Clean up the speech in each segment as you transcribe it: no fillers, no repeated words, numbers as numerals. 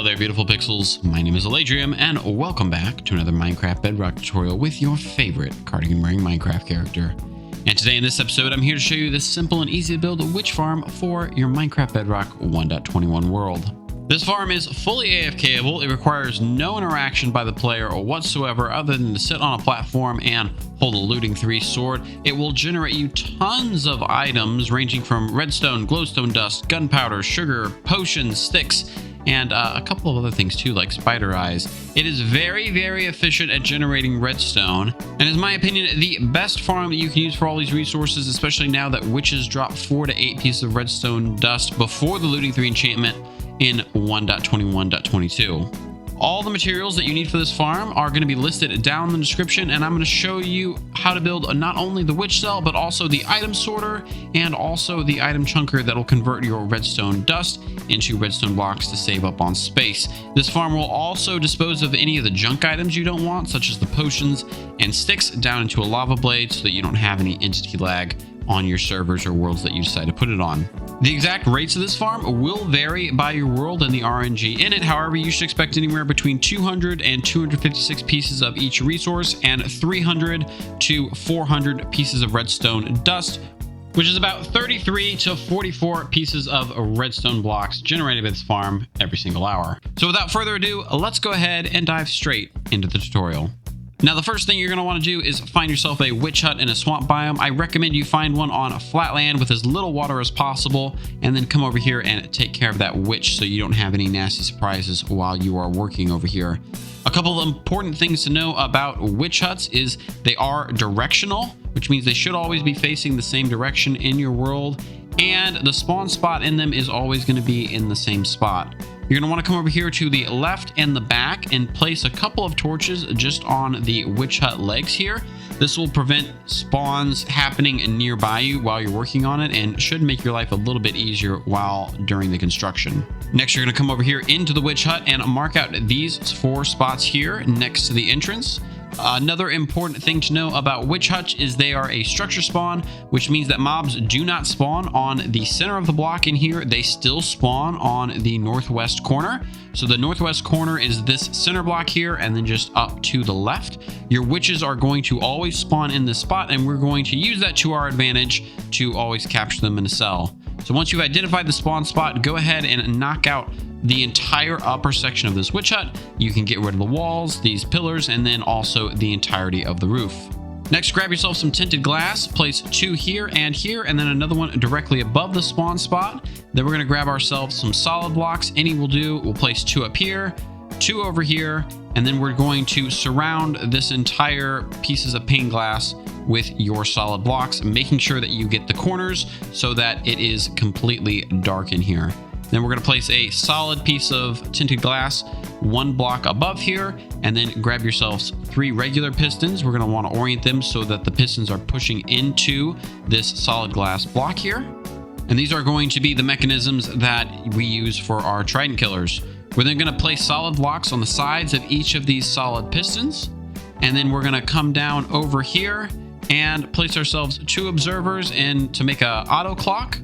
Hello there, beautiful pixels. My name is Eladrium, and welcome back to another Minecraft Bedrock tutorial with your favorite cardigan-wearing Minecraft character. And today in this episode, I'm here to show you this simple and easy to build witch farm for your Minecraft Bedrock 1.21 world. This farm is fully AFKable. It requires no interaction by the player or whatsoever other than to sit on a platform and hold a looting 3 sword. It will generate you tons of items ranging from redstone, glowstone dust, gunpowder, sugar, potions, sticks, and a couple of other things too, like spider eyes. It is very, very efficient at generating redstone, and is my opinion the best farm that you can use for all these resources, especially now that witches drop 4 to 8 pieces of redstone dust before the looting 3 enchantment in 1.21.22. All the materials that you need for this farm are going to be listed down in the description, and I'm going to show you how to build not only the witch cell, but also the item sorter and also the item chunker that will convert your redstone dust into redstone blocks to save up on space. This farm will also dispose of any of the junk items you don't want, such as the potions and sticks, down into a lava blade so that you don't have any entity lag on your servers or worlds that you decide to put it on. The exact rates of this farm will vary by your world and the RNG in it. However, you should expect anywhere between 200 and 256 pieces of each resource and 300 to 400 pieces of redstone dust, which is about 33 to 44 pieces of redstone blocks generated by this farm every single hour. So without further ado, let's go ahead and dive straight into the tutorial. Now, the first thing you're going to want to do is find yourself a witch hut in a swamp biome. I recommend you find one on a flat land with as little water as possible, and then come over here and take care of that witch so you don't have any nasty surprises while you are working over here. A couple of important things to know about witch huts is they are directional, which means they should always be facing the same direction in your world, and the spawn spot in them is always going to be in the same spot. You're going to want to come over here to the left and the back and place a couple of torches just on the witch hut legs here. This will prevent spawns happening nearby you while you're working on it and should make your life a little bit easier while during the construction. Next, you're going to come over here into the witch hut and mark out these 4 spots here next to the entrance. Another important thing to know about witch huts is they are a structure spawn, which means that mobs do not spawn on the center of the block in here. They still spawn on the northwest corner. So the northwest corner is this center block here, and then just up to the left. Your witches are going to always spawn in this spot, and we're going to use that to our advantage to always capture them in a cell. So once you've identified the spawn spot, go ahead and knock out the entire upper section of this witch hut. You can get rid of the walls, these pillars, and then also the entirety of the roof. Next, grab yourself some tinted glass, place 2 here, and then another one directly above the spawn spot. Then we're going to grab ourselves some solid blocks. Any will do. We'll place 2 up here, 2 over here, and then we're going to surround this entire pieces of pane glass with your solid blocks, making sure that you get the corners so that it is completely dark in here. Then we're going to place a solid piece of tinted glass 1 block above here, and then grab yourselves 3 regular pistons. We're going to want to orient them so that the pistons are pushing into this solid glass block here. And these are going to be the mechanisms that we use for our trident killers. We're then going to place solid blocks on the sides of each of these solid pistons. And then we're going to come down over here and place ourselves 2 observers in to make a auto clock.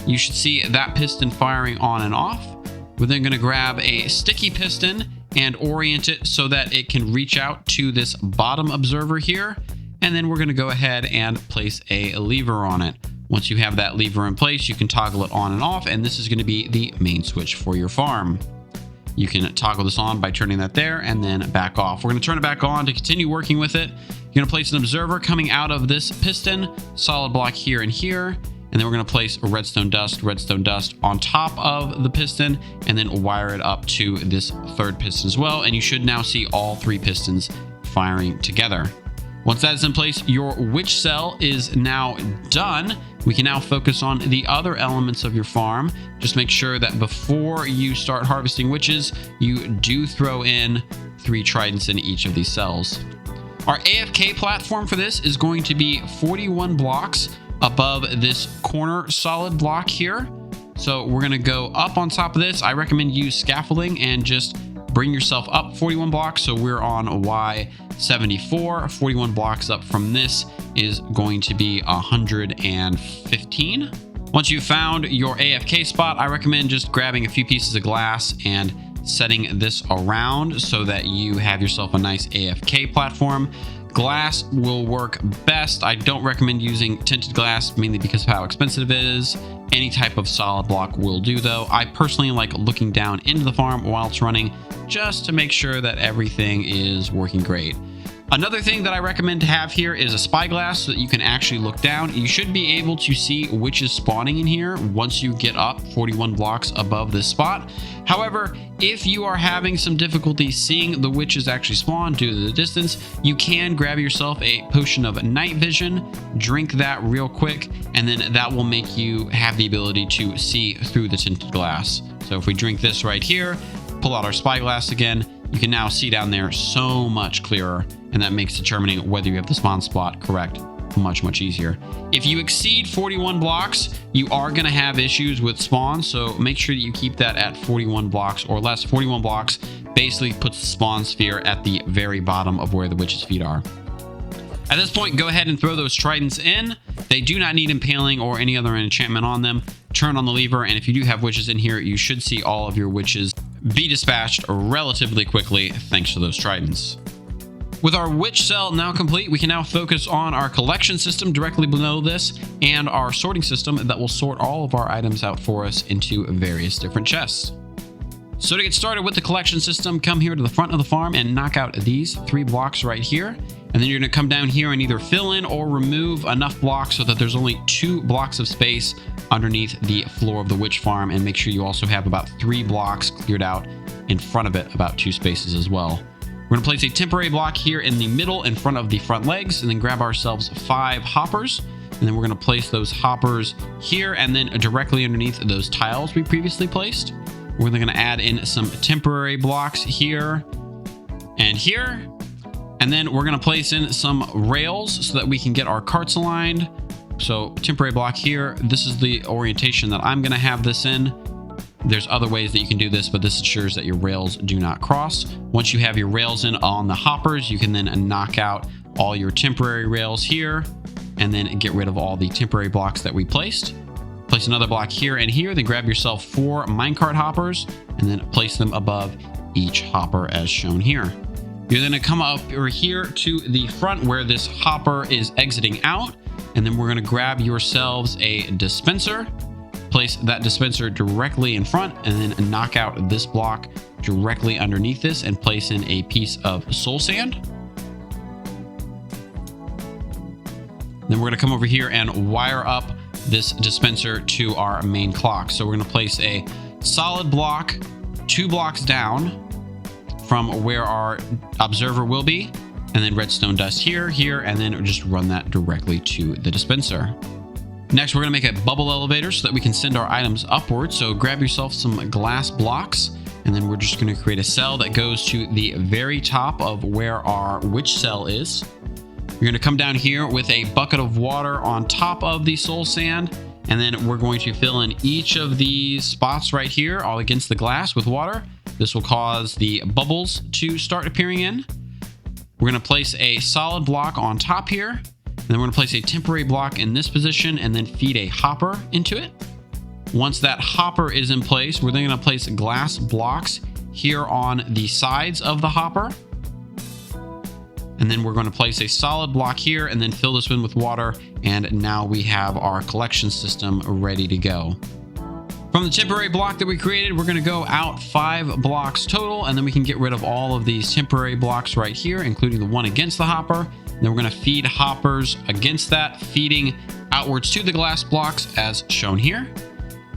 You should see that piston firing on and off. We're then going to grab a sticky piston and orient it so that it can reach out to this bottom observer here. And then we're going to go ahead and place a lever on it. Once you have that lever in place, you can toggle it on and off, and this is going to be the main switch for your farm. You can toggle this on by turning that there and then back off. We're going to turn it back on to continue working with it. You're going to place an observer coming out of this piston, solid block here and here. And then we're going to place a redstone dust on top of the piston, and then wire it up to this 3rd piston as well. And you should now see all 3 pistons firing together. Once that is in place, your witch cell is now done. We can now focus on the other elements of your farm. Just make sure that before you start harvesting witches, you do throw in 3 tridents in each of these cells. Our AFK platform for this is going to be 41 blocks above this corner solid block here. So we're going to go up on top of this. I recommend use scaffolding and just bring yourself up 41 blocks. So we're on Y74. 41 blocks up from this is going to be 115. Once you've found your AFK spot, I recommend just grabbing a few pieces of glass and setting this around so that you have yourself a nice AFK platform. Glass will work best. I don't recommend using tinted glass, mainly because of how expensive it is. Any type of solid block will do though. I personally like looking down into the farm while it's running, just to make sure that everything is working great. Another thing that I recommend to have here is a spyglass so that you can actually look down. You should be able to see witches spawning in here once you get up 41 blocks above this spot. However, if you are having some difficulty seeing the witches actually spawn due to the distance, you can grab yourself a potion of night vision, drink that real quick, and then that will make you have the ability to see through the tinted glass. So if we drink this right here, pull out our spyglass again, you can now see down there so much clearer, and that makes determining whether you have the spawn spot correct much easier. If you exceed 41 blocks, you are going to have issues with spawn, so make sure that you keep that at 41 blocks or less. 41 blocks basically puts the spawn sphere at the very bottom of where the witch's feet are. At this point, go ahead and throw those tridents in. They do not need impaling or any other enchantment on them. Turn on the lever, and if you do have witches in here, you should see all of your witches be dispatched relatively quickly thanks to those tridents. With our witch cell now complete, we can now focus on our collection system directly below this and our sorting system that will sort all of our items out for us into various different chests. So to get started with the collection system, come here to the front of the farm and knock out these 3 blocks right here. And then you're going to come down here and either fill in or remove enough blocks so that there's only 2 blocks of space underneath the floor of the witch farm, and make sure you also have about 3 blocks cleared out in front of it, about 2 spaces as well. We're going to place a temporary block here in the middle in front of the front legs, and then grab ourselves 5 hoppers, and then we're going to place those hoppers here and then directly underneath those tiles we previously placed. We're then going to add in some temporary blocks here and here, and then we're going to place in some rails so that we can get our carts aligned. So temporary block here, this is the orientation that I'm going to have this in. There's other ways that you can do this, but this ensures that your rails do not cross. Once you have your rails in on the hoppers, you can then knock out all your temporary rails here and then get rid of all the temporary blocks that we placed. Place another block here and here, then grab yourself 4 minecart hoppers and then place them above each hopper as shown here. You're then going to come up over here to the front where this hopper is exiting out, and then we're going to grab yourselves a dispenser. Place that dispenser directly in front and then knock out this block directly underneath this and place in a piece of soul sand. Then we're going to come over here and wire up this dispenser to our main clock. So we're going to place a solid block 2 blocks down from where our observer will be, and then redstone dust here, and then just run that directly to the dispenser. Next, we're going to make a bubble elevator so that we can send our items upward. So grab yourself some glass blocks, and then we're just going to create a cell that goes to the very top of where our witch cell is. You're going to come down here with a bucket of water on top of the soul sand, and then we're going to fill in each of these spots right here, all against the glass with water. This will cause the bubbles to start appearing in. We're going to place a solid block on top here. And then we're going to place a temporary block in this position and then feed a hopper into it. Once that hopper is in place, we're then going to place glass blocks here on the sides of the hopper. And then we're going to place a solid block here and then fill this in with water. And now we have our collection system ready to go. From the temporary block that we created, we're going to go out 5 blocks total, and then we can get rid of all of these temporary blocks right here, including the one against the hopper. Then we're going to feed hoppers against that, feeding outwards to the glass blocks as shown here.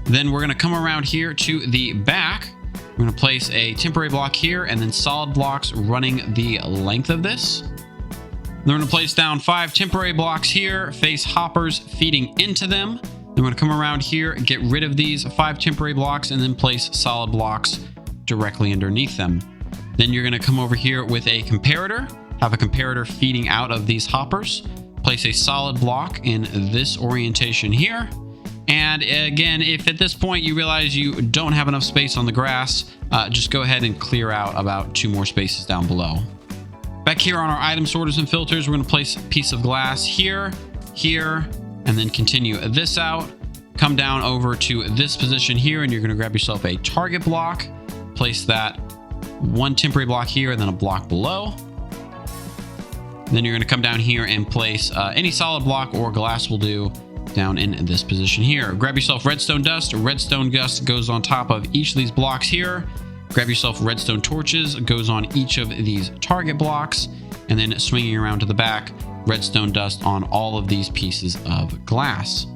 Then we're going to come around here to the back. We're going to place a temporary block here and then solid blocks running the length of this. Then we're going to place down 5 temporary blocks here, face hoppers feeding into them. Then we're going to come around here, get rid of these 5 temporary blocks, and then place solid blocks directly underneath them. Then you're going to come over here with a comparator, have a comparator feeding out of these hoppers, place a solid block in this orientation here. And again, if at this point you realize you don't have enough space on the grass, just go ahead and clear out about 2 more spaces down below. Back here on our item sorters and filters, we're going to place a piece of glass here, here, and then continue this out. Come down over to this position here, and you're going to grab yourself a target block, place that one temporary block here and then a block below. Then you're going to come down here and place any solid block or glass will do down in this position here. Grab yourself redstone dust. Redstone dust goes on top of each of these blocks here. Grab yourself redstone torches, goes on each of these target blocks, and then swinging around to the back, redstone dust on all of these pieces of glass.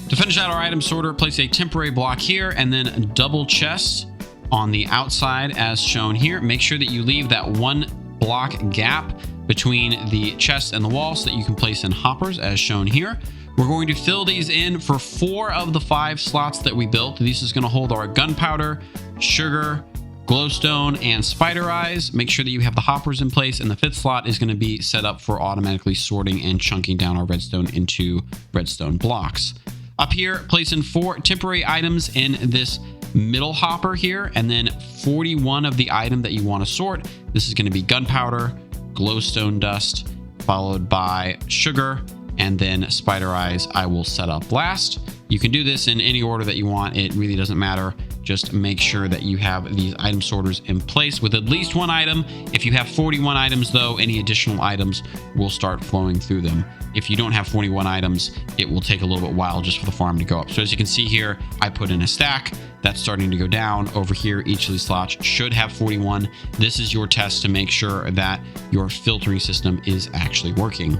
To finish out our item sorter, place a temporary block here and then double chests on the outside as shown here. Make sure that you leave that one block gap between the chest and the wall so that you can place in hoppers as shown here. We're going to fill these in for 4 of the 5 slots that we built. This is going to hold our gunpowder, sugar, glowstone, and spider eyes. Make sure that you have the hoppers in place, and the 5th slot is going to be set up for automatically sorting and chunking down our redstone into redstone blocks. Up here, place in 4 temporary items in this middle hopper here, and then 41 of the item that you want to sort. This is going to be gunpowder, glowstone dust, followed by sugar, and then spider eyes I will set up last. You can do this in any order that you want. It really doesn't matter. Just make sure that you have these item sorters in place with at least 1 item. If you have 41 items though, any additional items will start flowing through them. If you don't have 41 items, it will take a little bit while just for the farm to go up. So as you can see here, I put in a stack. That's starting to go down. Over here, each of these slots should have 41. This is your test to make sure that your filtering system is actually working.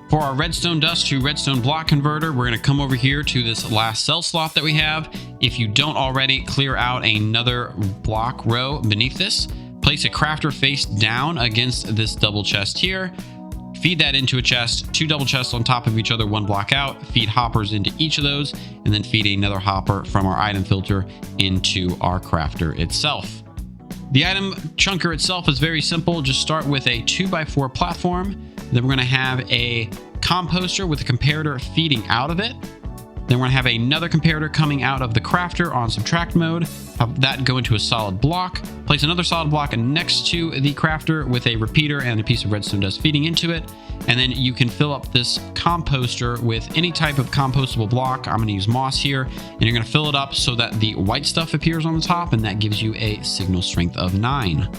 For our redstone dust to redstone block converter, we're going to come over here to this last cell slot that we have. If you don't already, clear out another block row beneath this. Place a crafter face down against this double chest here. Feed that into a chest, 2 double chests on top of each other, 1 block out. Feed hoppers into each of those, and then feed another hopper from our item filter into our crafter itself. The item chunker itself is very simple. Just start with a 2x4 platform. Then we're going to have a composter with a comparator feeding out of it. Then we're going to have another comparator coming out of the crafter on subtract mode. Have that go into a solid block. Place another solid block next to the crafter with a repeater and a piece of redstone dust feeding into it. And then you can fill up this composter with any type of compostable block. I'm going to use moss here. And you're going to fill it up so that the white stuff appears on the top, and that gives you a signal strength of 9.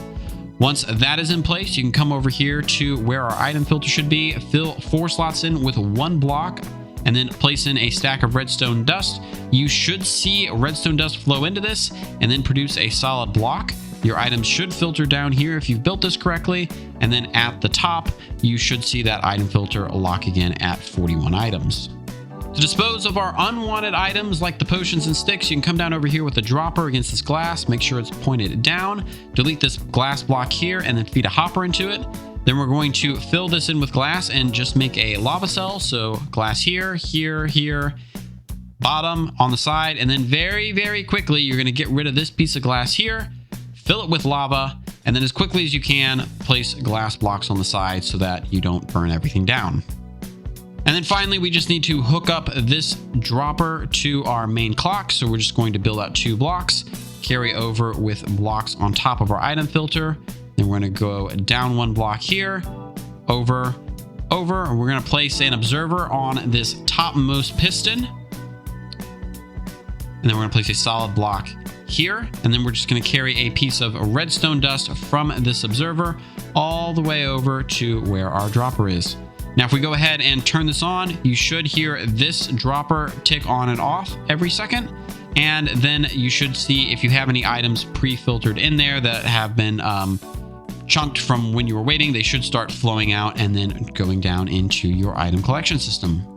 Once that is in place, you can come over here to where our item filter should be, fill 4 slots in with 1 block, and then place in a stack of redstone dust. You should see redstone dust flow into this and then produce a solid block. Your items should filter down here if you've built this correctly, and then at the top, you should see that item filter lock again at 41 items. To dispose of our unwanted items like the potions and sticks, you can come down over here with a dropper against this glass. Make sure it's pointed down. Delete this glass block here and then feed a hopper into it. Then we're going to fill this in with glass and just make a lava cell. So glass here, here, here, bottom on the side. And then very, very quickly, you're going to get rid of this piece of glass here, fill it with lava, and then as quickly as you can, place glass blocks on the side so that you don't burn everything down. And then finally, we just need to hook up this dropper to our main clock. So we're just going to build out 2 blocks, carry over with blocks on top of our item filter. Then we're going to go down 1 block here, over. And we're going to place an observer on this topmost piston. And then we're going to place a solid block here. And then we're just going to carry a piece of redstone dust from this observer all the way over to where our dropper is. Now, if we go ahead and turn this on, you should hear this dropper tick on and off every second. And then you should see if you have any items pre-filtered in there that have been chunked from when you were waiting, they should start flowing out and then going down into your item collection system.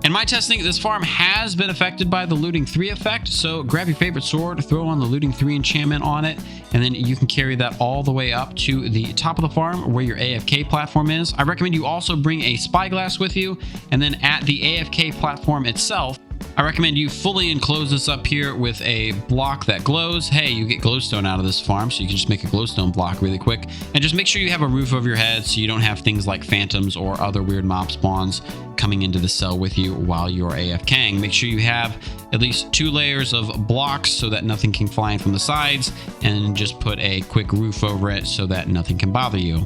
In my testing, this farm has been affected by the looting 3 effect, so grab your favorite sword, throw on the looting 3 enchantment on it, and then you can carry that all the way up to the top of the farm where your AFK platform is. I recommend you also bring a spyglass with you, and then at the AFK platform itself, I recommend you fully enclose this up here with a block that glows. Hey, you get glowstone out of this farm, so you can just make a glowstone block really quick. And just make sure you have a roof over your head so you don't have things like phantoms or other weird mob spawns coming into the cell with you while you're AFKing. Make sure you have at least 2 layers of blocks so that nothing can fly in from the sides, and just put a quick roof over it so that nothing can bother you.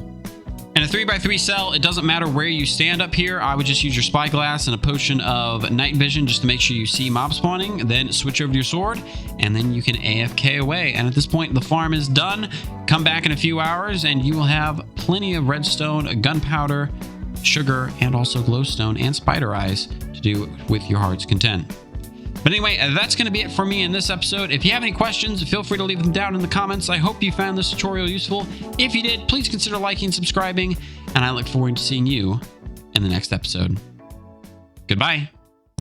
In a 3x3 cell, it doesn't matter where you stand up here. I would just use your spyglass and a potion of night vision just to make sure you see mob spawning. Then switch over to your sword, and then you can AFK away. And at this point, the farm is done. Come back in a few hours, and you will have plenty of redstone, gunpowder, sugar, and also glowstone and spider eyes to do with your heart's content. But anyway, that's going to be it for me in this episode. If you have any questions, feel free to leave them down in the comments. I hope you found this tutorial useful. If you did, please consider liking and subscribing, and I look forward to seeing you in the next episode. Goodbye.